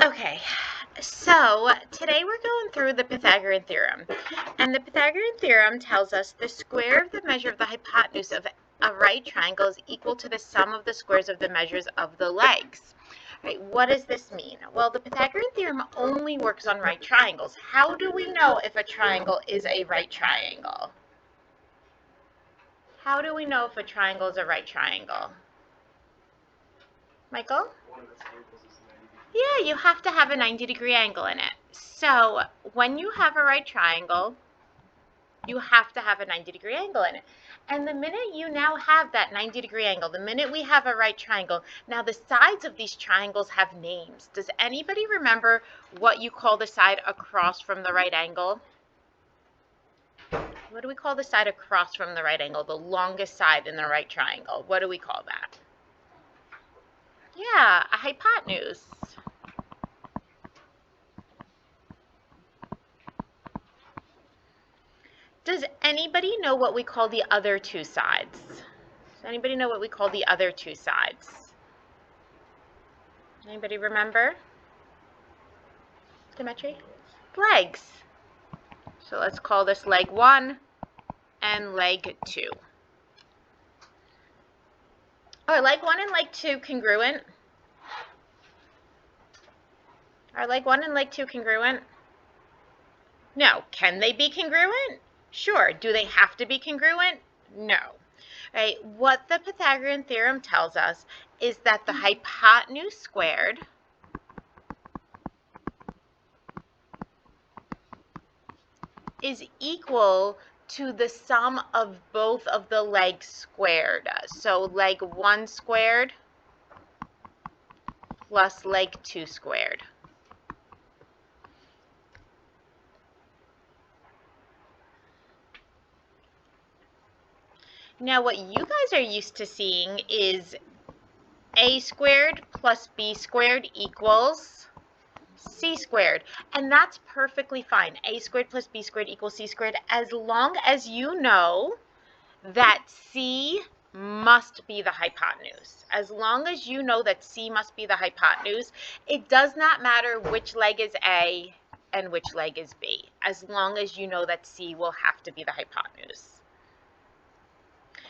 Okay, so today we're going through the Pythagorean theorem. And the Pythagorean theorem tells us the square of the measure of the hypotenuse of a right triangle is equal to the sum of the squares of the measures of the legs. Right, what does this mean? Well, the Pythagorean theorem only works on right triangles. How do we know if a triangle is a right triangle? How do we know if a triangle is a right triangle? Michael? Yeah, you have to have a 90-degree angle in it. So when you have a right triangle, you have to have a 90-degree angle in it. And the minute you now have that 90-degree angle, the minute we have a right triangle, now the sides of these triangles have names. Does anybody remember what you call the side across from the right angle? What do we call the side across from the right angle, the longest side in the right triangle? What do we call that? Yeah, a hypotenuse. Does anybody know what we call the other two sides? Does anybody know what we call the other two sides? Anybody remember? Symmetry? Legs. So let's call this leg 1 and leg 2. Are leg 1 and leg 2 congruent? Are leg 1 and leg 2 congruent? No. Can they be congruent? Sure. Do they have to be congruent? No. Right? What the Pythagorean theorem tells us is that the hypotenuse squared is equal to the sum of both of the legs squared. So leg 1 squared plus leg 2 squared. Now what you guys are used to seeing is a squared plus b squared equals c squared. And that's perfectly fine. A squared plus b squared equals c squared, as long as you know that c must be the hypotenuse. As long as you know that c must be the hypotenuse, it does not matter which leg is a and which leg is b, as long as you know that c will have to be the hypotenuse.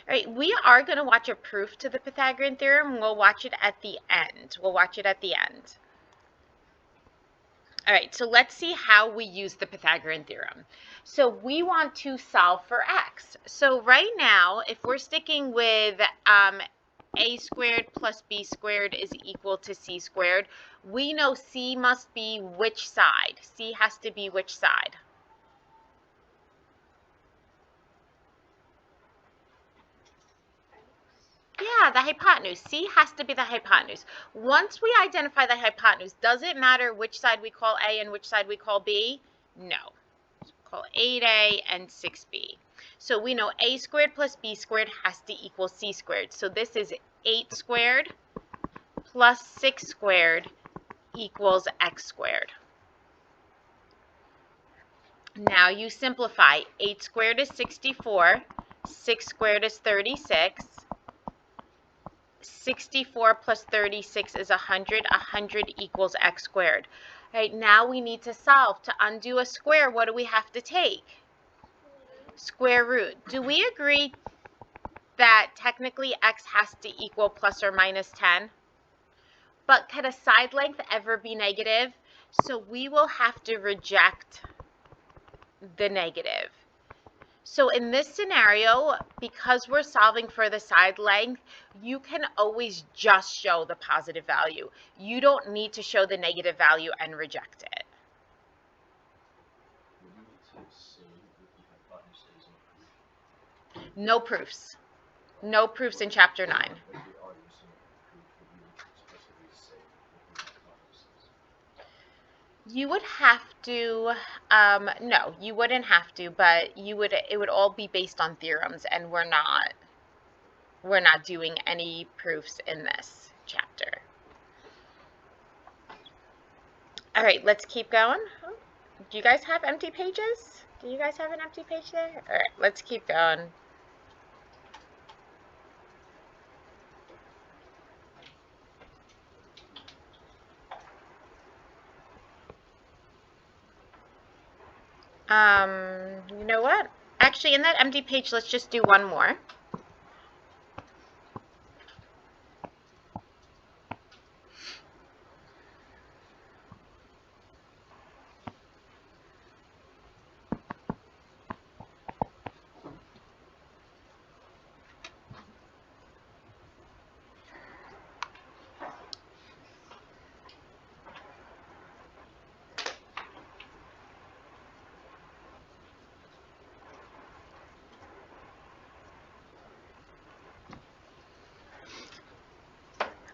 All right, we are going to watch a proof to the Pythagorean theorem. We'll watch it at the end. All right, so let's see how we use the Pythagorean theorem. So we want to solve for x. So right now, if we're sticking with a squared plus b squared is equal to c squared, we know c must be which side? C has to be which side? Yeah, the hypotenuse. C has to be the hypotenuse. Once we identify the hypotenuse, does it matter which side we call A and which side we call B? No. Call 8A and 6B. So we know A squared plus B squared has to equal C squared. So this is 8 squared plus 6 squared equals x squared. Now you simplify. 8 squared is 64. 6 squared is 36. 64 plus 36 is 100. 100 equals x squared. All right, now we need to solve. To undo a square, what do we have to take? Square root. Do we agree that technically x has to equal plus or minus 10? But could a side length ever be negative? So we will have to reject the negative. So in this scenario, because we're solving for the side length, you can always just show the positive value. You don't need to show the negative value and reject it. No proofs. No proofs in chapter 9. You would have to, no, you wouldn't have to, but it would all be based on theorems, and we're not doing any proofs in this chapter. All right, let's keep going. Do you guys have empty pages? Do you guys have an empty page there? All right, let's keep going. You know what? Actually, in that empty page, let's just do one more.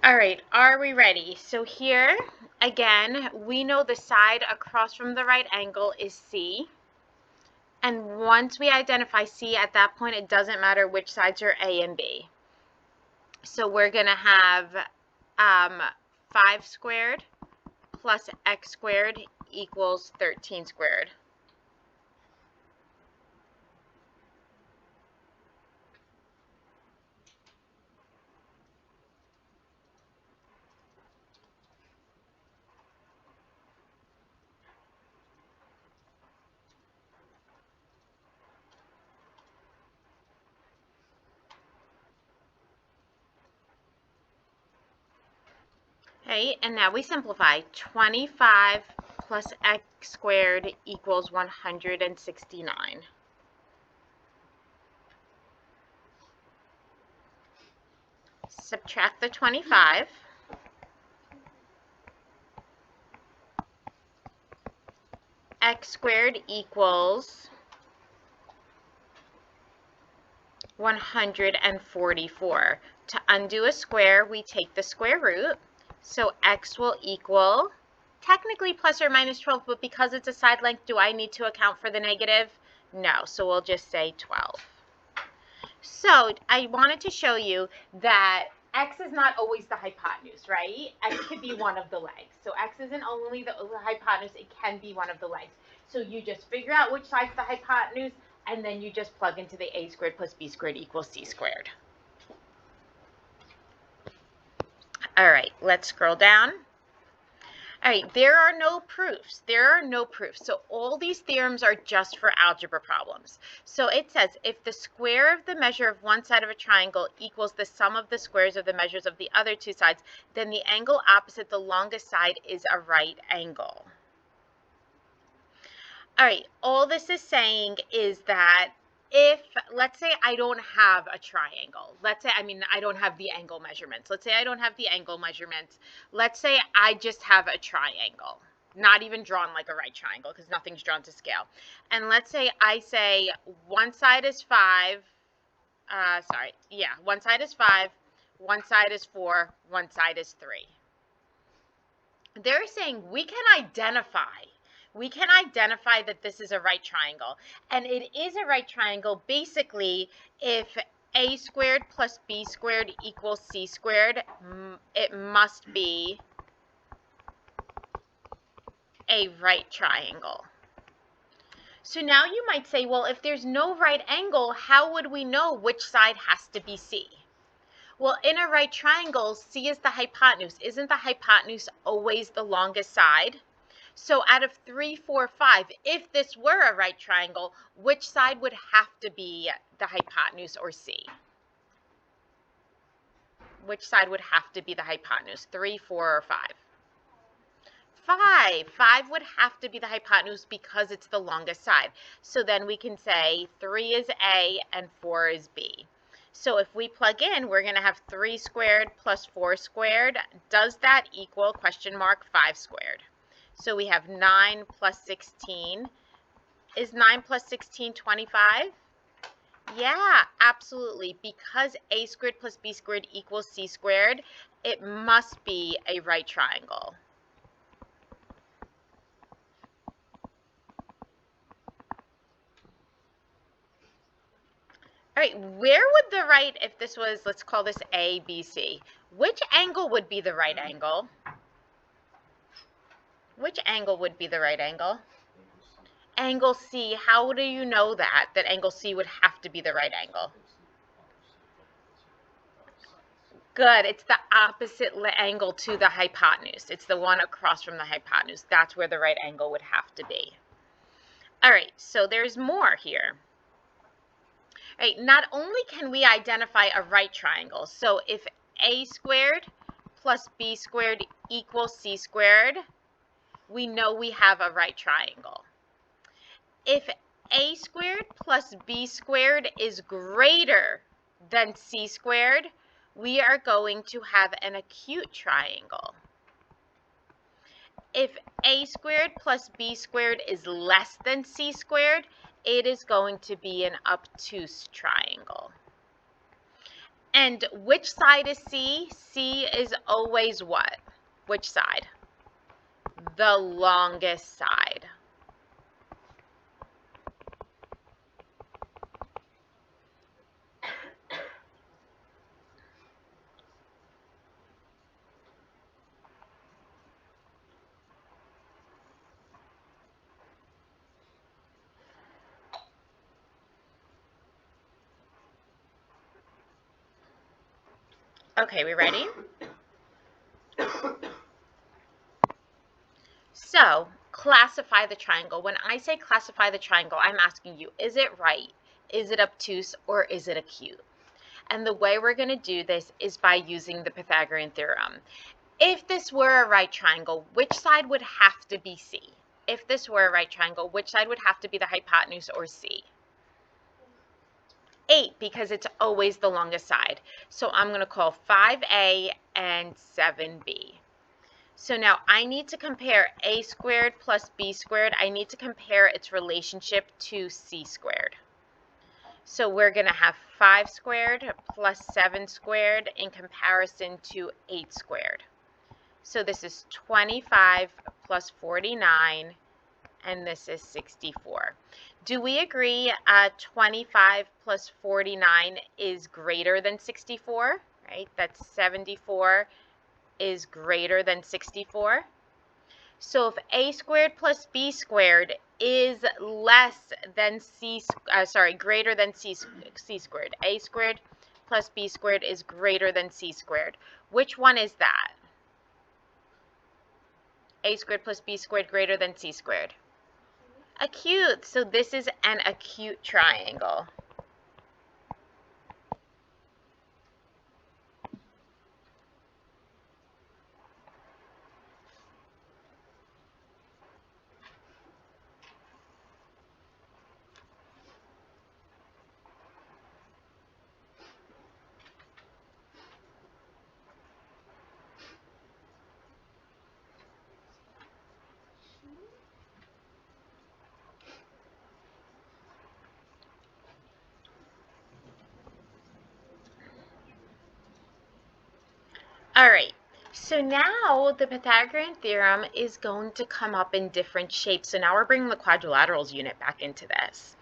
All right, are we ready? So here, again, we know the side across from the right angle is C. And once we identify C, at that point, it doesn't matter which sides are A and B. So we're going to have 5 squared plus x squared equals 13 squared. Okay, and now we simplify. 25 plus x squared equals 169. Subtract the 25. X squared equals 144. To undo a square, we take the square root. So x will equal, technically plus or minus 12, but because it's a side length, do I need to account for the negative? No, so we'll just say 12. So I wanted to show you that x is not always the hypotenuse, right? X could be one of the legs. So x isn't only the hypotenuse, it can be one of the legs. So you just figure out which side's the hypotenuse, and then you just plug into the a squared plus b squared equals c squared. All right, let's scroll down. All right, there are no proofs. There are no proofs. So all these theorems are just for algebra problems. So it says if the square of the measure of one side of a triangle equals the sum of the squares of the measures of the other two sides, then the angle opposite the longest side is a right angle. All right, all this is saying is that if, let's say I don't have a triangle, I don't have the angle measurements. Let's say I don't have the angle measurements. Let's say I just have a triangle, not even drawn like a right triangle because nothing's drawn to scale. And let's say I say one side is 5, one side is 5, one side is 4, one side is 3. They're saying we can identify that this is a right triangle. And it is a right triangle basically if a squared plus b squared equals c squared, it must be a right triangle. So now you might say, well, if there's no right angle, how would we know which side has to be C? Well, in a right triangle, C is the hypotenuse. Isn't the hypotenuse always the longest side? So out of 3, 4, 5, if this were a right triangle, which side would have to be the hypotenuse or C? Which side would have to be the hypotenuse, 3, 4, or 5? 5. 5 would have to be the hypotenuse because it's the longest side. So then we can say 3 is A and 4 is B. So if we plug in, we're going to have 3 squared plus 4 squared. Does that equal, question mark, 5 squared? So we have 9 plus 16. Is 9 plus 16 25? Yeah, absolutely. Because a squared plus b squared equals c squared, it must be a right triangle. All right, where would the right, if this was, let's call this A, B, C, which angle would be the right angle? Which angle would be the right angle? Angle C. How do you know that angle C would have to be the right angle? Good. It's the opposite angle to the hypotenuse. It's the one across from the hypotenuse. That's where the right angle would have to be. All right, so there's more here. All right, not only can we identify a right triangle, so if a squared plus b squared equals c squared, we know we have a right triangle. If a squared plus b squared is greater than c squared, we are going to have an acute triangle. If a squared plus b squared is less than c squared, it is going to be an obtuse triangle. And which side is C? C is always what? Which side? The longest side. Okay, we ready? So, classify the triangle. When I say classify the triangle, I'm asking you, is it right? Is it obtuse? Or is it acute? And the way we're going to do this is by using the Pythagorean theorem. If this were a right triangle, which side would have to be C? If this were a right triangle, which side would have to be the hypotenuse or C? 8, because it's always the longest side. So I'm going to call 5A and 7B. So now I need to compare a squared plus b squared. I need to compare its relationship to c squared. So we're going to have 5 squared plus 7 squared in comparison to 8 squared. So this is 25 plus 49, and this is 64. Do we agree 25 plus 49 is greater than 64? Right? That's 74 is greater than 64. So if a squared plus b squared is less than greater than c squared. A squared plus b squared is greater than c squared. Which one is that? A squared plus b squared greater than c squared. Acute. So this is an acute triangle. All right, so now the Pythagorean theorem is going to come up in different shapes. So now we're bringing the quadrilaterals unit back into this.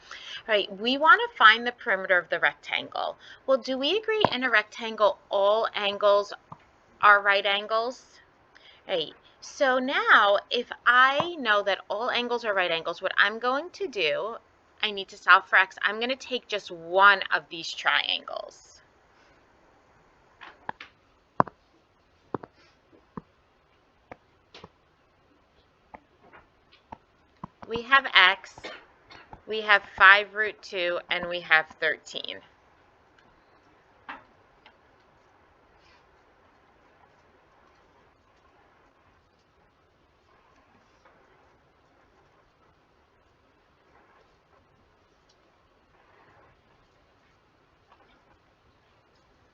All right, we want to find the perimeter of the rectangle. Well, do we agree in a rectangle all angles are right angles? Right, so now if I know that all angles are right angles, what I'm going to do, I need to solve for x. I'm going to take just one of these triangles. We have x, we have 5 root 2, and we have 13.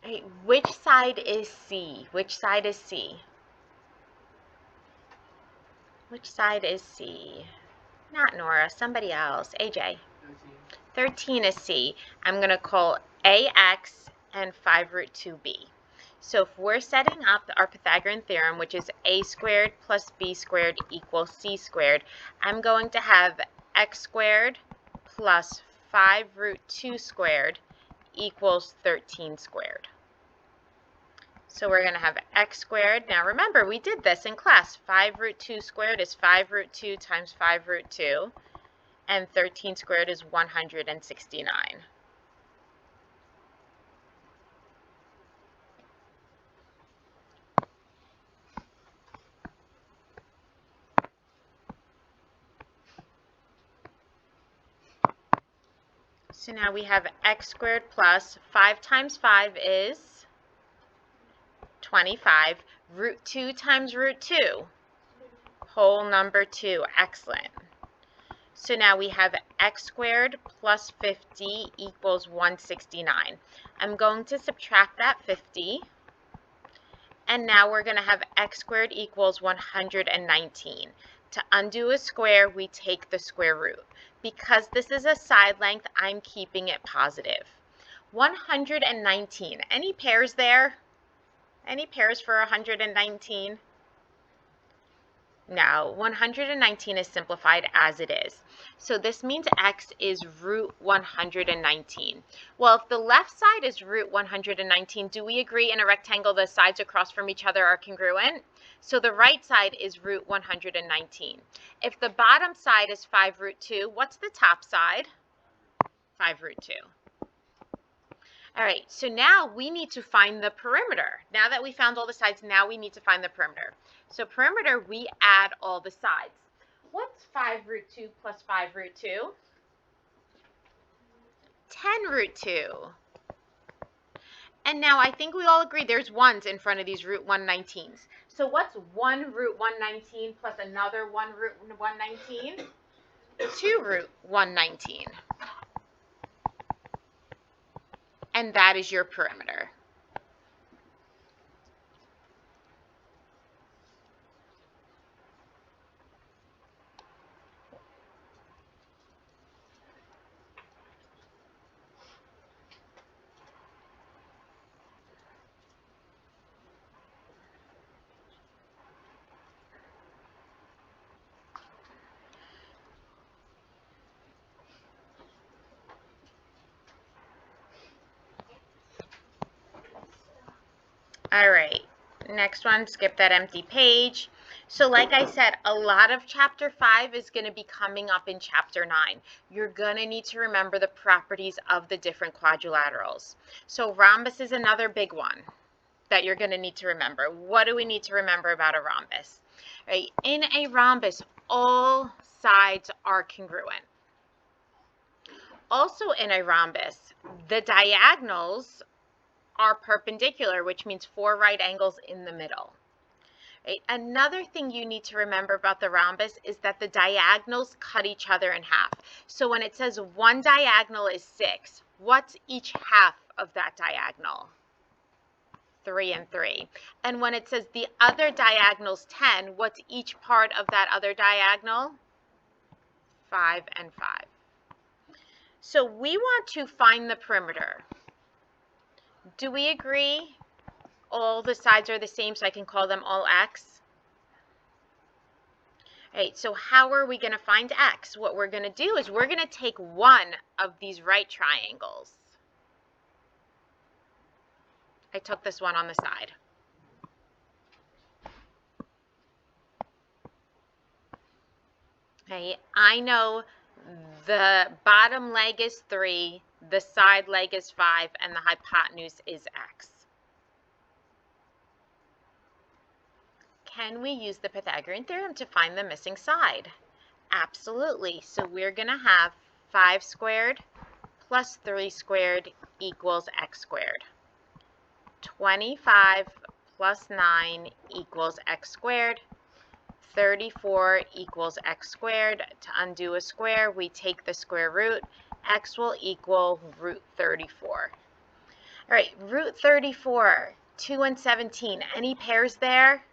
Right, which side is C? Which side is C? Which side is C? Not Nora, somebody else. AJ. 13 is C. I'm going to call AX and 5 root 2B. So if we're setting up our Pythagorean theorem, which is a squared plus b squared equals c squared, I'm going to have x squared plus 5 root 2 squared equals 13 squared. So we're going to have x squared. Now remember, we did this in class. 5 root 2 squared is 5 root 2 times 5 root 2. And 13 squared is 169. So now we have x squared plus 5 times 5 is 25. Root 2 times root 2, whole number 2. Excellent. So now we have x squared plus 50 equals 169. I'm going to subtract that 50. And now we're going to have x squared equals 119. To undo a square, we take the square root. Because this is a side length, I'm keeping it positive. 119. Any pairs there? Any pairs for 119? No, 119 is simplified as it is. So this means x is root 119. Well, if the left side is root 119, do we agree in a rectangle the sides across from each other are congruent? So the right side is root 119. If the bottom side is 5 root 2, what's the top side? 5 root 2. All right, so now we need to find the perimeter. Now that we found all the sides, now we need to find the perimeter. So perimeter, we add all the sides. What's 5 root 2 plus 5 root 2? 10 root 2. And now I think we all agree there's ones in front of these root 119s. So what's 1 root 119 plus another 1 root 119? 2 root 119. And that is your perimeter. All right, next one, skip that empty page. So like I said, a lot of chapter 5 is going to be coming up in chapter 9. You're going to need to remember the properties of the different quadrilaterals. So rhombus is another big one that you're going to need to remember. What do we need to remember about a rhombus? Right? In a rhombus, all sides are congruent. Also in a rhombus, the diagonals are perpendicular, which means 4 right angles in the middle. Right? Another thing you need to remember about the rhombus is that the diagonals cut each other in half. So when it says one diagonal is 6, what's each half of that diagonal? 3 and 3. And when it says the other diagonal's 10, what's each part of that other diagonal? 5 and 5. So we want to find the perimeter. Do we agree all the sides are the same, so I can call them all x? All right, so how are we going to find x? What we're going to do is we're going to take one of these right triangles. I took this one on the side. Okay, I know the bottom leg is 3, the side leg is 5, and the hypotenuse is x. Can we use the Pythagorean theorem to find the missing side? Absolutely. So we're going to have 5 squared plus 3 squared equals x squared. 25 plus 9 equals x squared. 34 equals x squared. To undo a square, we take the square root. X will equal root 34. All right, root 34, 2 and 17. Any pairs there?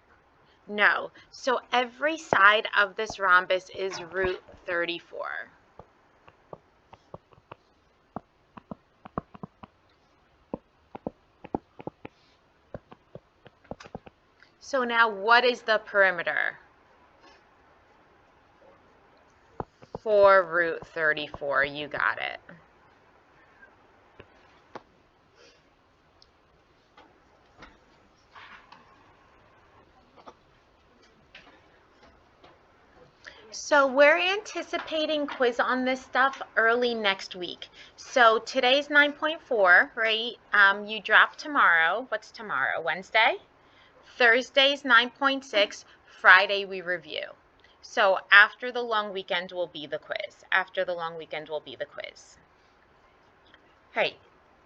No. So every side of this rhombus is root 34. So now what is the perimeter for root 34? You got it. So we're anticipating quiz on this stuff early next week. So today's 9.4, right? You drop tomorrow. What's tomorrow? Wednesday? Thursday's 9.6. Friday we review. So after the long weekend will be the quiz. After the long weekend will be the quiz. Right.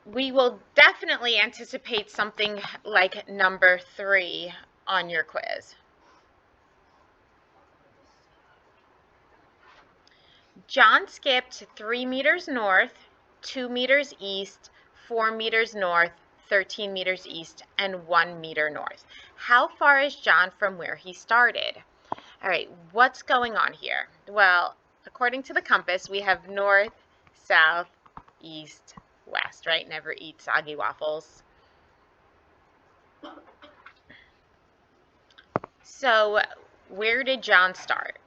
We will definitely anticipate something like number 3 on your quiz. John skipped 3 meters north, 2 meters east, 4 meters north, 13 meters east, and 1 meter north. How far is John from where he started? All right, what's going on here? Well, according to the compass, we have north, south, east, west, right? Never eat soggy waffles. So where did John start?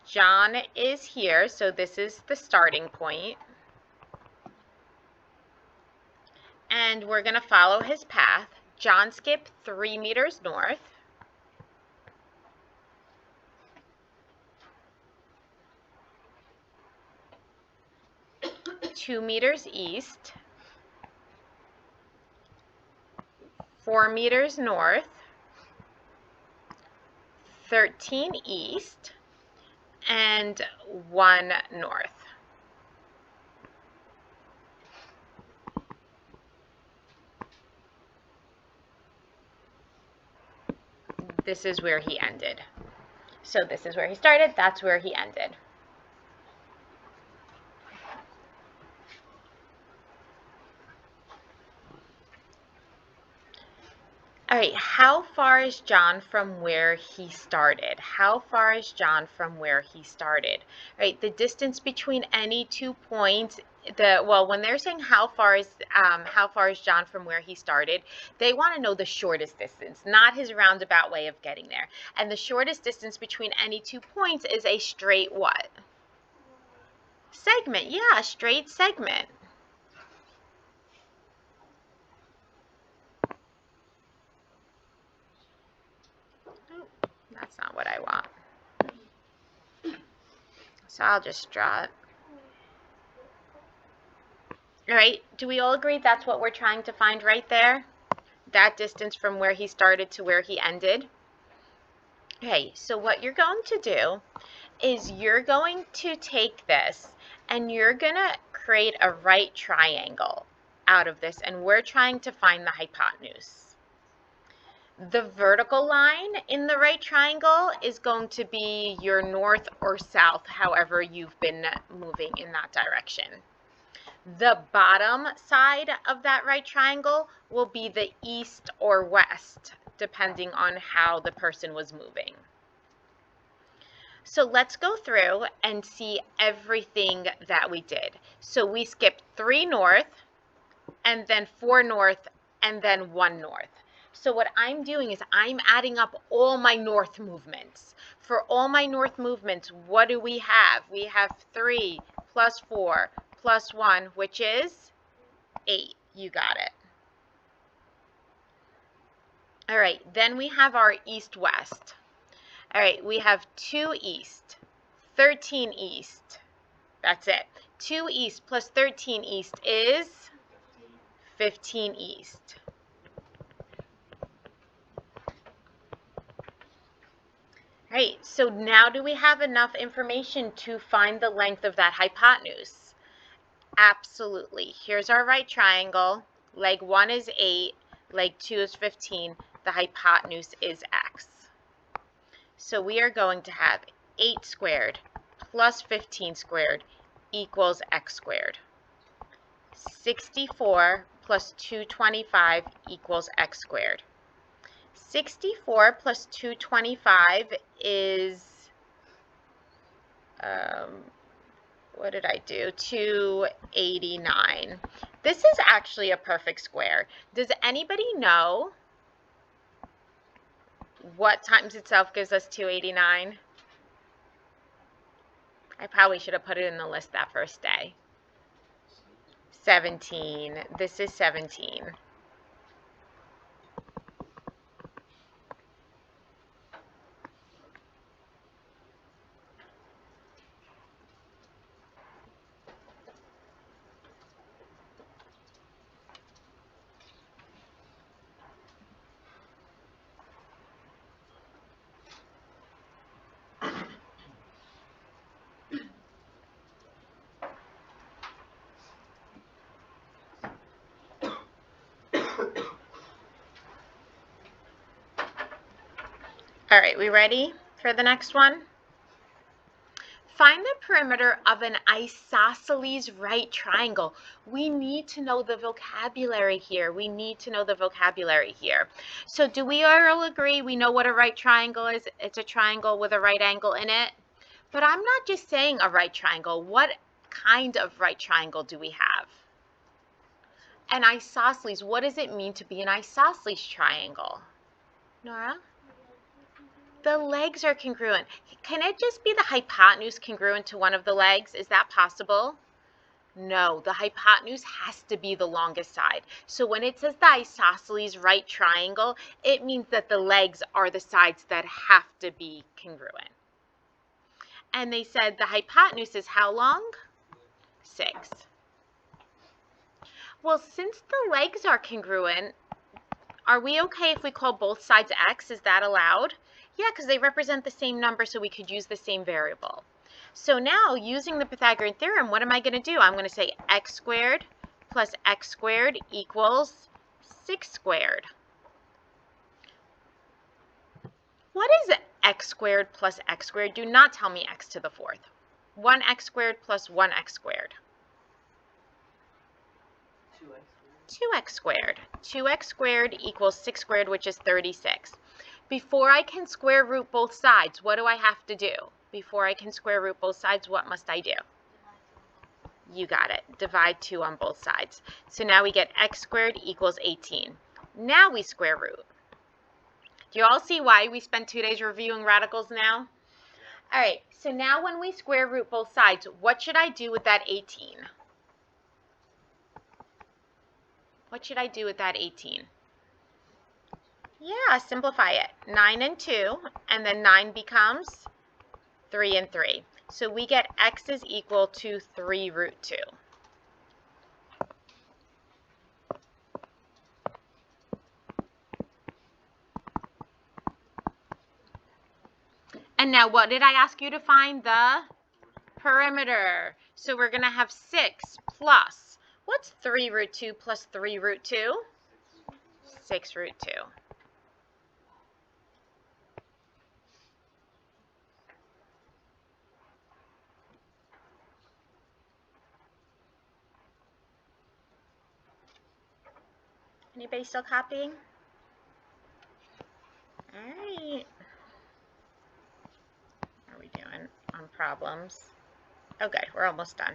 John is here, so this is the starting point. And we're going to follow his path. John skipped 3 meters north. 2 meters east. 4 meters north. 13 east. And 1 north. This is where he ended. So this is where he started, that's where he ended. All right, how far is John from where he started? How far is John from where he started? All right, the distance between any 2 points, when they're saying how far is John from where he started, they want to know the shortest distance, not his roundabout way of getting there. And the shortest distance between any 2 points is a straight what? Segment, yeah, a straight segment. That's not what I want. So I'll just draw it. All right, do we all agree that's what we're trying to find right there? That distance from where he started to where he ended? Okay, so what you're going to do is you're going to take this and you're going to create a right triangle out of this, and we're trying to find the hypotenuse. The vertical line in the right triangle is going to be your north or south, however you've been moving in that direction. The bottom side of that right triangle will be the east or west, depending on how the person was moving. So let's go through and see everything that we did. So we skipped 3 north, and then 4 north, and then 1 north. So what I'm doing is I'm adding up all my north movements. For all my north movements, what do we have? We have 3 plus 4 plus 1, which is 8. You got it. All right, then we have our east-west. All right, we have 2 east, 13 east. That's it. 2 east plus 13 east is 15 east. All right, so now do we have enough information to find the length of that hypotenuse? Absolutely. Here's our right triangle. Leg 1 is 8, leg 2 is 15. The hypotenuse is x. So we are going to have 8 squared plus 15 squared equals x squared. 64 plus 225 equals x squared. 64 plus 225 is, what did I do? 289. This is actually a perfect square. Does anybody know what times itself gives us 289? I probably should have put it in the list that first day. 17. This is 17. All right, we ready for the next one? Find the perimeter of an isosceles right triangle. We need to know the vocabulary here. So do we all agree we know what a right triangle is? It's a triangle with a right angle in it. But I'm not just saying a right triangle. What kind of right triangle do we have? An isosceles. What does it mean to be an isosceles triangle? Nora? The legs are congruent. Can it just be the hypotenuse congruent to one of the legs? Is that possible? No, the hypotenuse has to be the longest side. So when it says the isosceles right triangle, it means that the legs are the sides that have to be congruent. And they said the hypotenuse is how long? 6. Well, since the legs are congruent, are we okay if we call both sides x? Is that allowed? Yeah, because they represent the same number, so we could use the same variable. So now, using the Pythagorean theorem, what am I going to do? I'm going to say x squared plus x squared equals 6 squared. What is x squared plus x squared? Do not tell me x to the 4th. 1x squared plus 1x squared. 2x squared. 2x squared equals 6 squared, which is 36. Before I can square root both sides, what do I have to do? Before I can square root both sides, what must I do? You got it. Divide 2 on both sides. So now we get x squared equals 18. Now we square root. Do you all see why we spent 2 days reviewing radicals now? All right, so now when we square root both sides, what should I do with that 18? What should I do with that 18? Yeah, simplify it. 9 and 2, and then 9 becomes 3 and 3. So we get x is equal to 3 root 2. And now what did I ask you to find? The perimeter. So we're going to have 6 plus, what's 3 root 2 plus 3 root 2? 6 root 2. Anybody still copying? All right. How are we doing on problems? Okay, we're almost done.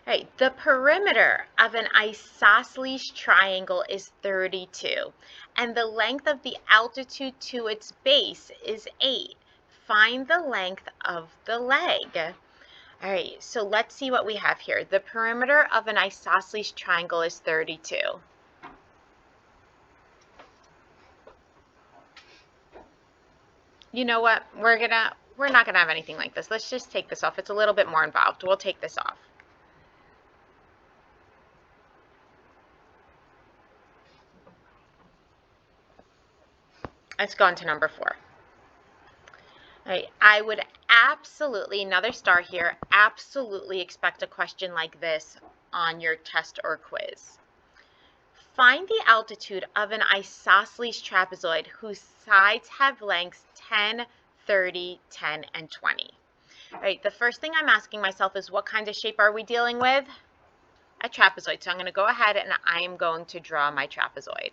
All right, the perimeter of an isosceles triangle is 32, and the length of the altitude to its base is 8. Find the length of the leg. All right, so let's see what we have here. The perimeter of an isosceles triangle is 32. You know what? We're not gonna have anything like this. Let's just take this off. It's a little bit more involved. We'll take this off. Let's go on to number 4. All right, I would absolutely, another star here, absolutely expect a question like this on your test or quiz. Find the altitude of an isosceles trapezoid whose sides have lengths 10, 30, 10, and 20. All right, the first thing I'm asking myself is what kind of shape are we dealing with? A trapezoid. So I'm going to go ahead and I am going to draw my trapezoid.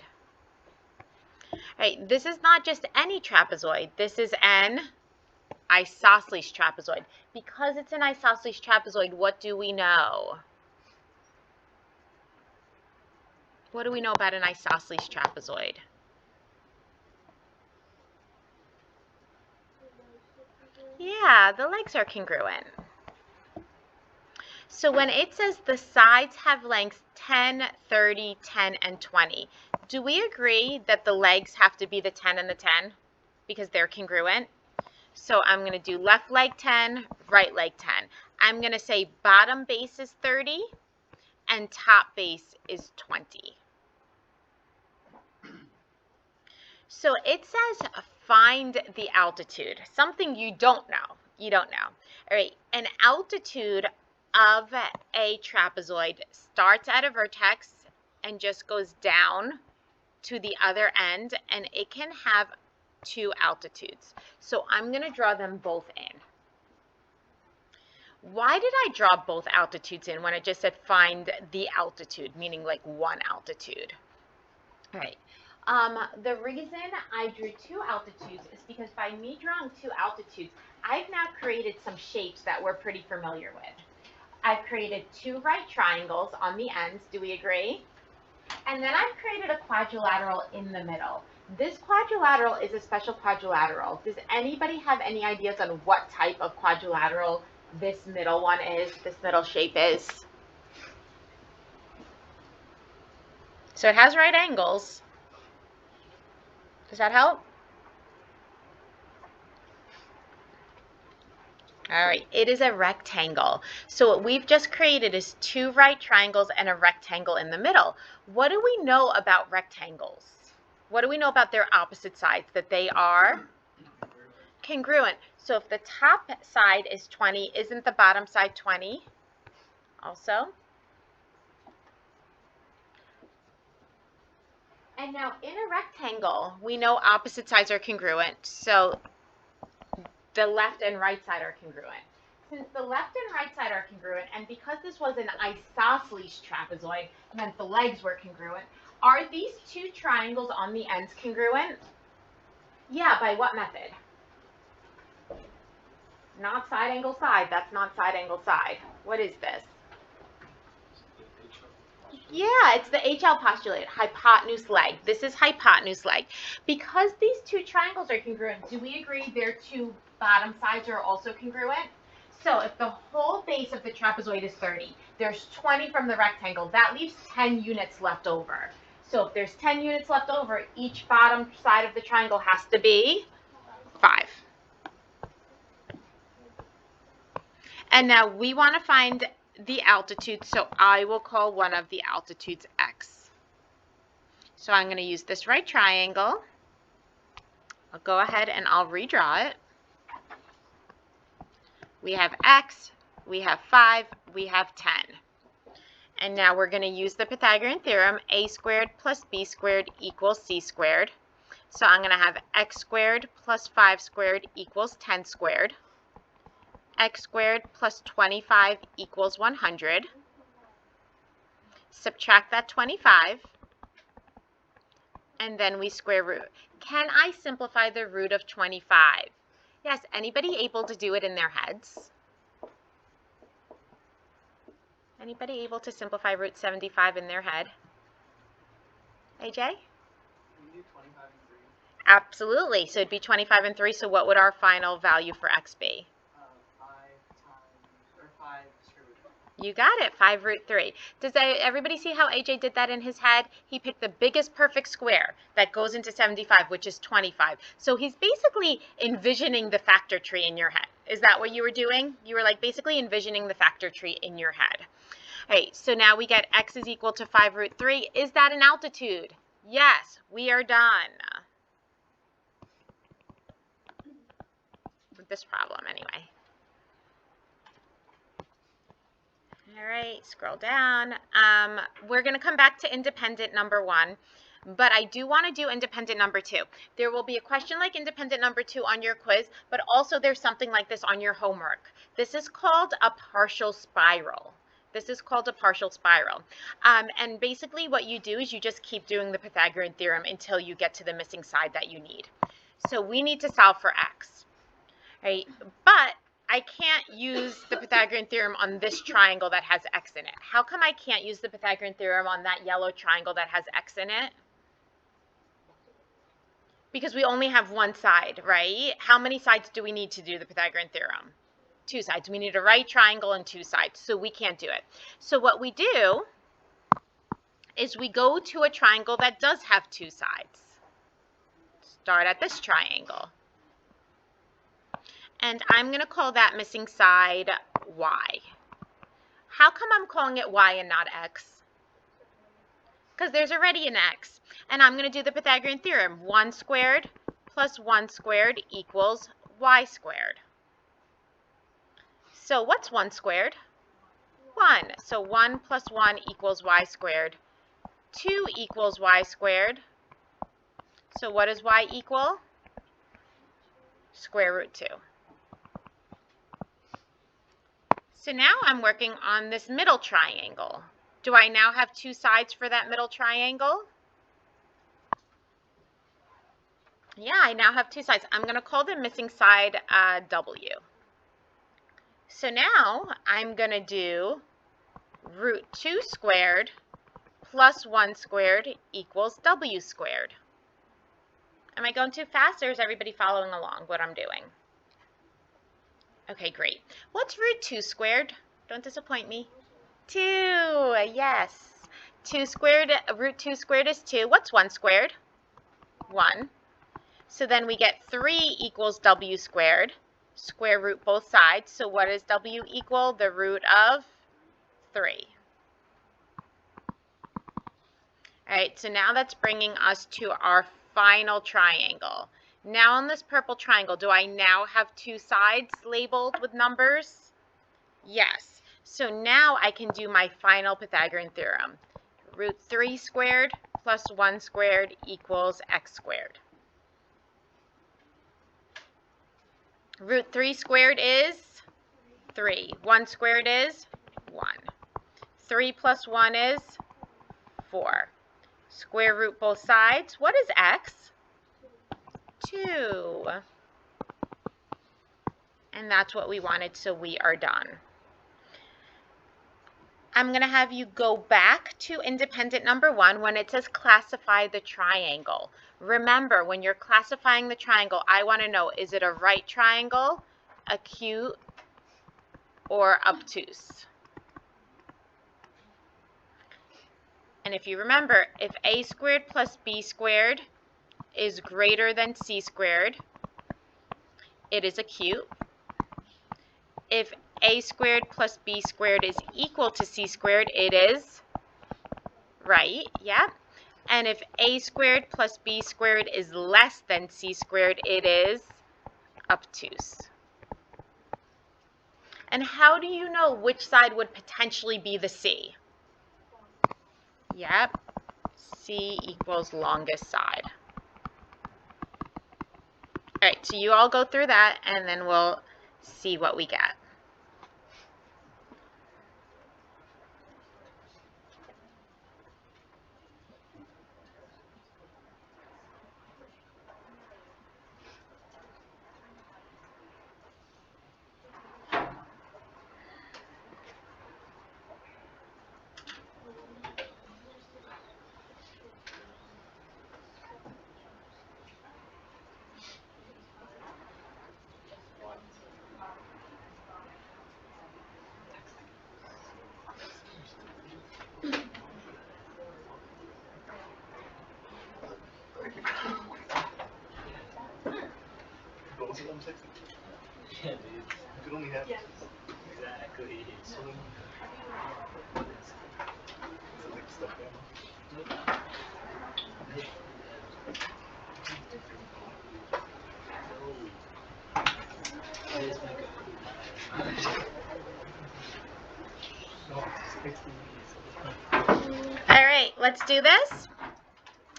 All right, this is not just any trapezoid. This is an isosceles trapezoid. Because it's an isosceles trapezoid, what do we know? What do we know about an isosceles trapezoid? Yeah, the legs are congruent. So when it says the sides have lengths 10, 30, 10, and 20, do we agree that the legs have to be the 10 and the 10 because they're congruent? So I'm going to do left leg 10, right leg 10. I'm going to say bottom base is 30 and top base is 20. So it says find the altitude, something you don't know. You don't know. All right, an altitude of a trapezoid starts at a vertex and just goes down to the other end, and it can have two altitudes. So I'm going to draw them both in. Why did I draw both altitudes in when I just said find the altitude, meaning like one altitude? All right. The reason I drew two altitudes is because by me drawing two altitudes, I've now created some shapes that we're pretty familiar with. I've created two right triangles on the ends. Do we agree? And then I've created a quadrilateral in the middle. This quadrilateral is a special quadrilateral. Does anybody have any ideas on what type of quadrilateral this middle one is, this middle shape is? So it has right angles. Does that help? All right, it is a rectangle. So what we've just created is two right triangles and a rectangle in the middle. What do we know about rectangles? What do we know about their opposite sides? That they are congruent. So if the top side is 20, isn't the bottom side 20 also? And now in a rectangle, we know opposite sides are congruent. So the left and right side are congruent. Since the left and right side are congruent, and because this was an isosceles trapezoid, meant the legs were congruent, are these two triangles on the ends congruent? Yeah, by what method? Not side angle side. That's not side angle side. What is this? Yeah, it's the HL postulate, hypotenuse leg. This is hypotenuse leg. Because these two triangles are congruent, do we agree their two bottom sides are also congruent? So if the whole base of the trapezoid is 30, there's 20 from the rectangle. That leaves 10 units left over. So if there's 10 units left over, each bottom side of the triangle has to be 5. And now we want to find the altitude, so I will call one of the altitudes x. So I'm going to use this right triangle. I'll go ahead and I'll redraw it. We have x, we have 5, we have 10. And now we're going to use the Pythagorean theorem, a squared plus b squared equals c squared. So I'm going to have x squared plus 5 squared equals 10 squared. X squared plus 25 equals 100. Subtract that 25, and then we square root. Can I simplify the root of 25? Yes, anybody able to do it in their heads? Anybody able to simplify root 75 in their head? AJ? Can you do 25 and 3? Absolutely. So it'd be 25 and 3. So what would our final value for x be? 5 square root. You got it, 5 root 3. Does everybody see how AJ did that in his head? He picked the biggest perfect square that goes into 75, which is 25. So he's basically envisioning the factor tree in your head. Is that what you were doing? You were like basically envisioning the factor tree in your head. All right, so now we get x is equal to 5 root 3. Is that an altitude? Yes, we are done with this problem anyway. All right, scroll down. We're going to come back to independent number 1, but I do want to do independent number 2. There will be a question like independent number 2 on your quiz, but also there's something like this on your homework. This is called a partial spiral. This is called a partial spiral. And basically what you do is you just keep doing the Pythagorean theorem until you get to the missing side that you need. So we need to solve for x, right? But I can't use the Pythagorean theorem on this triangle that has x in it. How come I can't use the Pythagorean theorem on that yellow triangle that has x in it? Because we only have one side, right? How many sides do we need to do the Pythagorean theorem? 2 sides. We need a right triangle and 2 sides, so we can't do it. So what we do is we go to a triangle that does have 2 sides. Start at this triangle. And I'm going to call that missing side y. How come I'm calling it y and not x? Because there's already an x. And I'm going to do the Pythagorean theorem. 1 squared plus 1 squared equals y squared. So what's 1 squared? 1. So 1 plus 1 equals y squared. 2 equals y squared. So what does y equal? Square root 2. So now I'm working on this middle triangle. Do I now have 2 sides for that middle triangle? Yeah, I now have 2 sides. I'm going to call the missing side W. So now I'm going to do root 2 squared plus 1 squared equals W squared. Am I going too fast, or is everybody following along what I'm doing? Okay, great. What's root 2 squared? Don't disappoint me. 2, yes. 2 squared, root 2 squared is 2. What's 1 squared? 1. So then we get 3 equals W squared. Square root both sides. So what does W equal? The root of 3. All right, so now that's bringing us to our final triangle. Now on this purple triangle, do I now have 2 sides labeled with numbers? Yes. So now I can do my final Pythagorean theorem. Root 3 squared plus 1 squared equals x squared. Root 3 squared is 3. 1 squared is 1. 3 plus 1 is 4. Square root both sides. What is x? 2. And that's what we wanted, so we are done. I'm going to have you go back to independent number 1 when it says classify the triangle. Remember, when you're classifying the triangle, I want to know, is it a right triangle, acute, or obtuse? And if you remember, if a squared plus b squared is greater than c squared, it is acute. If a squared plus b squared is equal to c squared, it is right, yeah. And if a squared plus b squared is less than c squared, it is obtuse. And how do you know which side would potentially be the c? Yep, c equals longest side. All right, so you all go through that, and then we'll see what we get. Yeah, dude. You could only have exactly. So like stuff All right, let's do this.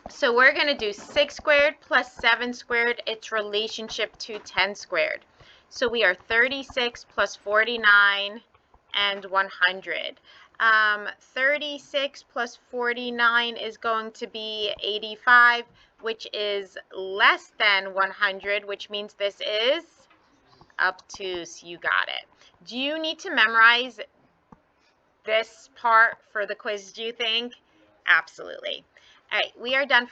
So we're going to do 6 squared plus 7 squared, its relationship to 10 squared. So we are 36 plus 49 and 100. 36 plus 49 is going to be 85, which is less than 100, which means this is obtuse. You got it. Do you need to memorize this part for the quiz, do you think? Absolutely. All right, we are done for